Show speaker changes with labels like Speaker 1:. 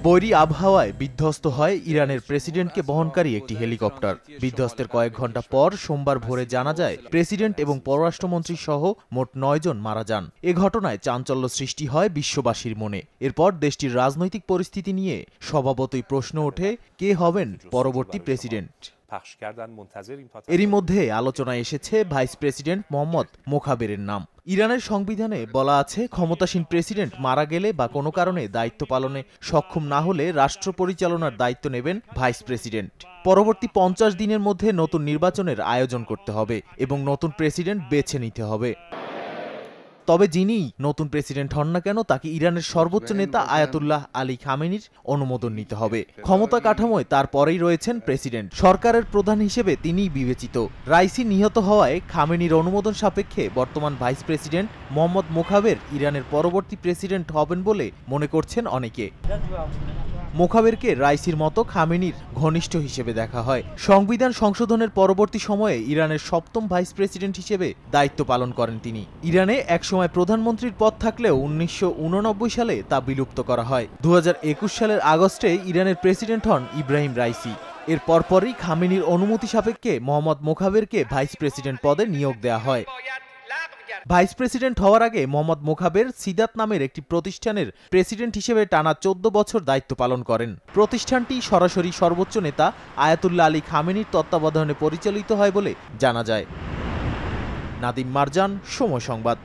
Speaker 1: বৈরী আবহাওয়ায় বিধ্বস্ত হয় ইরানের প্রেসিডেন্টকে বহনকারী একটি হেলিকপ্টার। বিধ্বস্তের কয়েক ঘণ্টা পর সোমবার ভোরে জানা যায় প্রেসিডেন্ট এবং পররাষ্ট্রমন্ত্রী সহ মোট ৯ জন মারা যান। এ ঘটনায় চাঞ্চল্য সৃষ্টি হয় বিশ্ববাসীর মনে। এরপর দেশটির রাজনৈতিক পরিস্থিতি নিয়ে স্বভাবতই প্রশ্ন ওঠে, কে হবেন পরবর্তী প্রেসিডেন্ট। এরই মধ্যে আলোচনায় এসেছে ভাইস প্রেসিডেন্ট মোহাম্মদ মোখাবেরের নাম। ইরানের সংবিধানে বলা আছে, ক্ষমতাসীন প্রেসিডেন্ট মারা গেলে বা কোনো কারণে দায়িত্ব পালনে সক্ষম না হলে রাষ্ট্র পরিচালনার দায়িত্ব নেবেন ভাইস প্রেসিডেন্ট। পরবর্তী ৫০ দিনের মধ্যে নতুন নির্বাচনের আয়োজন করতে হবে এবং নতুন প্রেসিডেন্ট বেছে নিতে হবে। তবে যিনি নতুন প্রেসিডেন্ট হন না কেন, তাকে ইরানের সর্বোচ্চ নেতা আয়াতুল্লাহ আলী খামেনির অনুমোদন নিতে হবে। ক্ষমতা কাঠামোয় তার পরেই রয়েছেন প্রেসিডেন্ট। সরকারের প্রধান হিসেবে তিনিই বিবেচিত। রাইসি নিহত হওয়ায় খামেনির অনুমোদন সাপেক্ষে বর্তমান ভাইস প্রেসিডেন্ট মোহাম্মদ মোখাবের ইরানের পরবর্তী প্রেসিডেন্ট হবেন বলে মনে করছেন অনেকে। মোখাবেরকে রাইসির মতো খামেনির ঘনিষ্ঠ হিসেবে দেখা হয়। সংবিধান সংশোধনের পরবর্তী সময়ে ইরানের ৭ম ভাইস প্রেসিডেন্ট হিসেবে দায়িত্ব পালন করেন তিনি। ইরানে একসময় প্রধানমন্ত্রীর পদ থাকলেও ১৯৮৯ সালে তা বিলুপ্ত করা হয়। ২০২১ সালের আগস্টে ইরানের প্রেসিডেন্ট হন ইব্রাহিম রাইসি। এর পরপরই খামেনির অনুমতি সাপেক্ষে মোহাম্মদ মোখাবেরকে ভাইস প্রেসিডেন্ট পদে নিয়োগ দেওয়া হয়। ভাইস প্রেসিডেন্ট হওয়ার আগে মোহাম্মদ মোখাবের সিদাত নামের একটি প্রতিষ্ঠানের প্রেসিডেন্ট হিসেবে টানা ১৪ বছর দায়িত্ব পালন করেন। প্রতিষ্ঠানটি সরাসরি সর্বোচ্চ নেতা আয়াতুল্লাহ আলী খামেনির তত্ত্বাবধানে পরিচালিত হয় বলে জানা যায়। নাদিম মারজান, সময় সংবাদ।